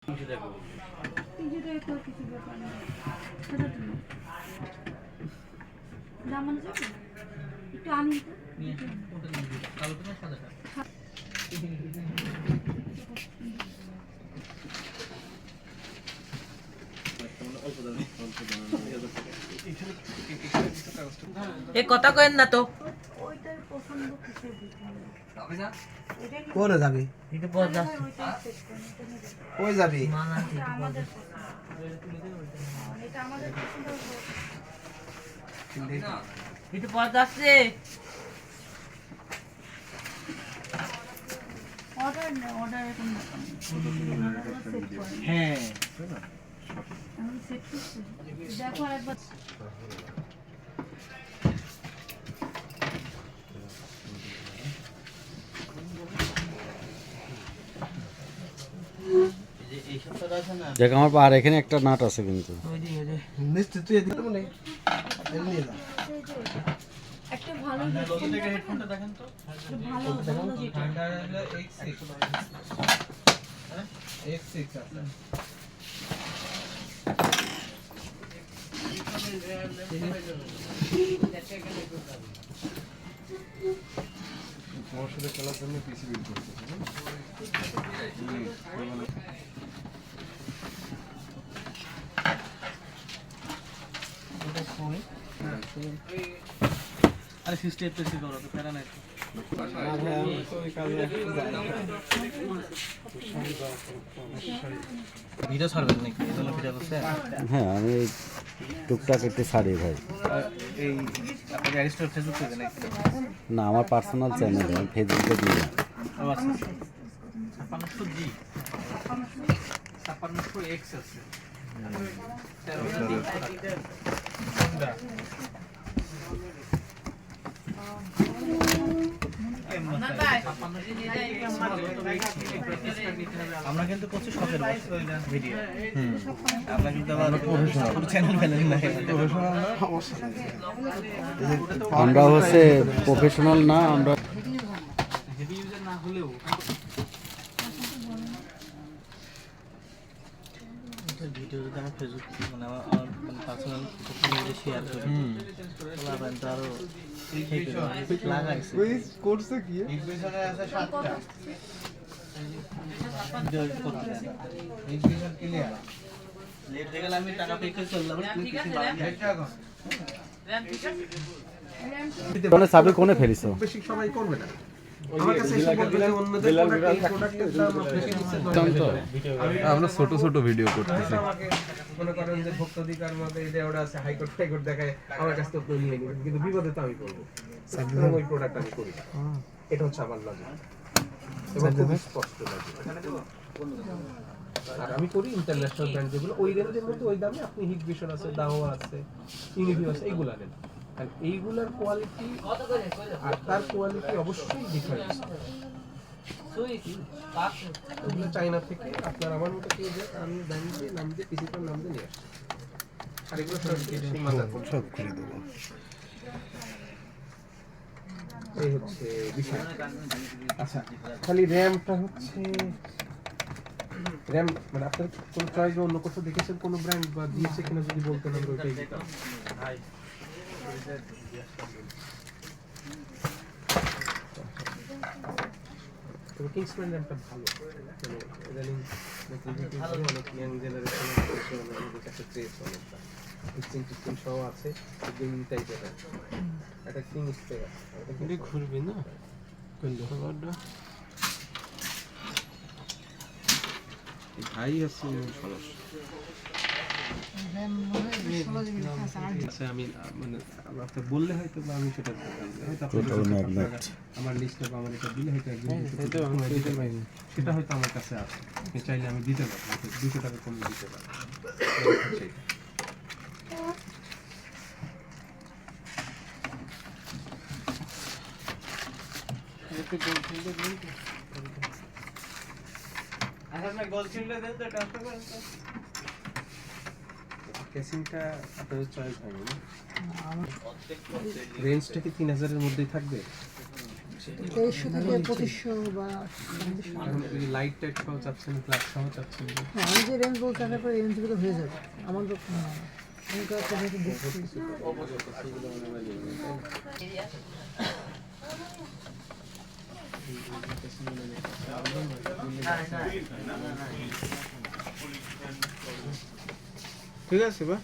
কিছু ব্যাপার না, সাদাটা না জামানো যাবে একটু আনি এ কথা কইেন না তো ওইটার পছন্দ কিছু দিতে হবে না কোনে যাবি একটু পর যাস কই যাবি মানা আমাদের এটা আমাদের পছন্দ একটু পর যাচ্ছে অর্ডার না অর্ডারের কোনো সেট করে হ্যাঁ আমি সেট করছি দেখো একবার দেখ আমার আর এখানে একটা নাট আছে কিন্তু নিশ্চিত তুই এদিকে মনে নিয়ে যা একটা ভালো হেডফোনটা দেখেন তো ভালো ভালো যেটা X6 আছে তোমার সাথে খেলার জন্য পিসি বিল্ড করতেছে আরে সিস্টেম তো করো তো প্যারা নাই ভিডিও ছাড়বেন নাকি এজন্য ভিডিও করছে হ্যাঁ আমি টুকটাক একটু ছাড়ি ভাই এই আপনি রেজিস্টার ফেসবুক পেজে নাকি না আমার পার্সোনাল চ্যানেল আমি ফেসবুকে দিই না আচ্ছা 5600 জি 5600 এক্স আছে আমরা কিন্তু করছি শখের ভিডিও আমরা কিন্তু আবার চ্যানেল ফেলেন না আমরা হচ্ছে প্রফেশনাল না আমরা হেভি ইউজার না হলেও ভিডিও যদি আমার ফেসবুক মানে আমার পার্সোনাল ফটো শেয়ার করি তাহলে আপনার তো আরো লাগাইছে কোর্সে কি ইকুয়েশনে আছে 7টা ভিডিও করতে দেয় না ইকুয়েশন ক্লিয়ার লেট হয়ে গেলে আমি টাকা পে করে চললাম তুমি কিছু বাড়ি এটা এখন কোনে সাবি কোনে ফেলিছো বেশি সবাই করবে না আমার কাছে এসে বলবে যে অন্যদের প্রোডাক্ট এই প্রোডাক্টের দাম বেশি নিচ্ছে আমরা ছোট ছোট ভিডিও করতেছি আমাকে মনে করেন যে ভোক্তাধিকার মধ্যে এটা ওটা আছে হাইকোর্ট হাইকোর্ট দেখায় আমার কাছে তো নিয়ে নিবেন কিন্তু বিপদে তো আমি করবো ওই প্রোডাক্ট আমি করি না এটা হচ্ছে আমার লজিক এবং খুব স্পষ্ট লজিক আর আমি করি ইন্টারন্যাশনাল ব্র্যান্ড যেগুলো ওই রেঞ্জের মধ্যে ওই দামে আপনি হিট ভিশন আছে দাওয়া আছে ইউনিভিউ আছে এইগুলা নেন আর এইগুলার কোয়ালিটি আর তার কোয়ালিটি অবশ্যই ডিফারেন্স ওগুলো চায়না থেকে আপনার আমার মতো কেউ যে আমি দাম দিয়ে নাম দিয়ে পিসিটার নাম দিয়ে নিয়ে আসছি আর এগুলো সব করে দেবো এই হচ্ছে বিষয় আচ্ছা খালি র্যামটা হচ্ছে র্যাম মানে আপনার কোন চয়েস বা অন্য কোথাও দেখেছেন কোন ব্র্যান্ড বা দিয়েছে কিনা যদি বলতেন আমরা ওইটাই দিতাম তবে কিংসম্যান র্যামটা ভালো মানে ইদানিং অনেক ইয়াং জেনারেশনের আমাদের কাছে ট্রেস অনেকটা 16 সহ আছে গেমিং টাইপের একটা কিং স্পে আছে এটা ঘুরবে না কোন ব্যাপারটা ভাই আছে সমস্যা আমি মানে আপনাকে বললে হয়তো বা আমি সেটা আমার লিস্টে বা আমার এটা দিলে হয়তো একজন সেটা হয়তো আমার কাছে আছে চাইলে আমি দিতে পারবো 200 টাকা কম দিতে পারবো কেসিংটা আপনাদের চয়েস হয়নি না রেঞ্জটা কি 3000 এর মধ্যেই থাকবে 2300 থেকে 2500 বা লাইট টাইট সহ চাচ্ছেন, ক্লাস সহ চাচ্ছেন? হ্যাঁ, আমি যে রেঞ্জ বলছি আপনার পরে রেঞ্জ ভিতরে হয়ে যাবে আমার তো আমি তো একটা যেহেতু দেখছি ঠিক আছে বা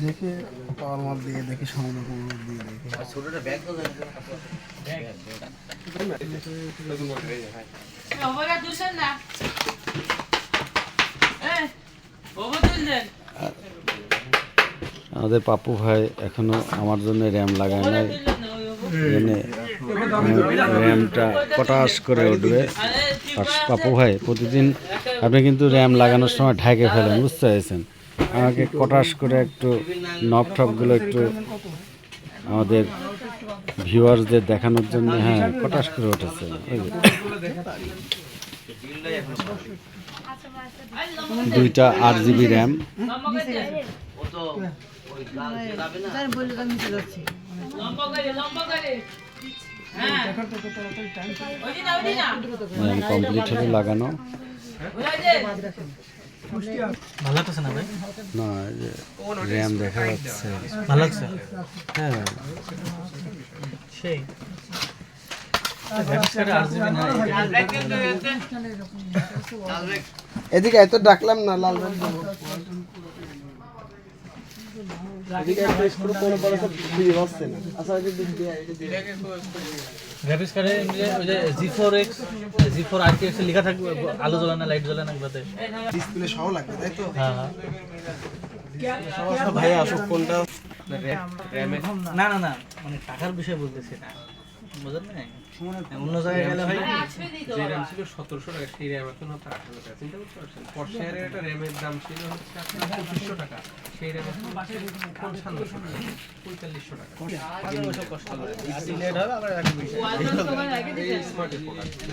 দেখে পাওয়ার মাপ দিয়ে দেখে সমাধান দিয়ে দেখে ছোটটা ব্যাগ তো জানি ওভারটা দুশন না ওভার তুলছেন। আমাদের পাপ্পু ভাই এখনো আমার জন্য র্যাম লাগায় নাই, এনে র্যামটা পটাশ করে উঠবে। আর পাপ্পু ভাই প্রতিদিন আপনি কিন্তু র্যাম লাগানোর সময় ঢাকে ফেলেন, বুঝতে পেরেছেন? আমাকে কটাশ করে একটু নব টপগুলো একটু আমাদের ভিউয়ার্সদের দেখানোর জন্য, হ্যাঁ কটাশ করে উঠেছে। ওই যে 2টা 8GB র্যাম, ও তো ওই লাল যাবে না আমি বললে আমি নিতে যাচ্ছি লম্বা করে হ্যাঁ ওই না র্যাম কমপ্লিট হলে লাগানো। ওই যে ভালো লাগছে না ভাই? না এই যে র্যাম দেখা যাচ্ছে, ভালো লাগছে? হ্যাঁ সেই গ্রাফিক্স কার্ডে RGB নাই। এদিকে এত ডাকলাম না, লাল ব্যাগ দেবো। এদিকে একটা স্ক্রু কোনো বড় সব দিয়ে হচ্ছে না। আচ্ছা এই যে গ্রাফিক্স কার্ডে ওই যে G4X G4 RTX লেখা থাকবে, আলো জ্বলে না লাইট জ্বলে না একবারে। ডিসপ্লে সহ লাগবে তাই তো? হ্যাঁ হ্যাঁ। ভাই আসুক কোনটা র‍্যামে না না না, মানে টাকার বিষয় বলতেছি না, বুঝলেন না? অন্য জায়গায় গেলে ভাই যে র‍্যাম ছিল 1700 টাকা, সেই র‍্যাম এখন আপনার 1800 টাকা। চিন্তা করতে পারছেন? পর্শিয়ারের একটা র‍্যামের দাম ছিল হচ্ছে আপনার 2500 টাকা, সেই র‍্যাম এখন 5500 টাকা, 4500 টাকা। ওসব কষ্ট করে সিলেট হবে আবার একটা বিষয়। এই স্মার্ট প্রোডাক্ট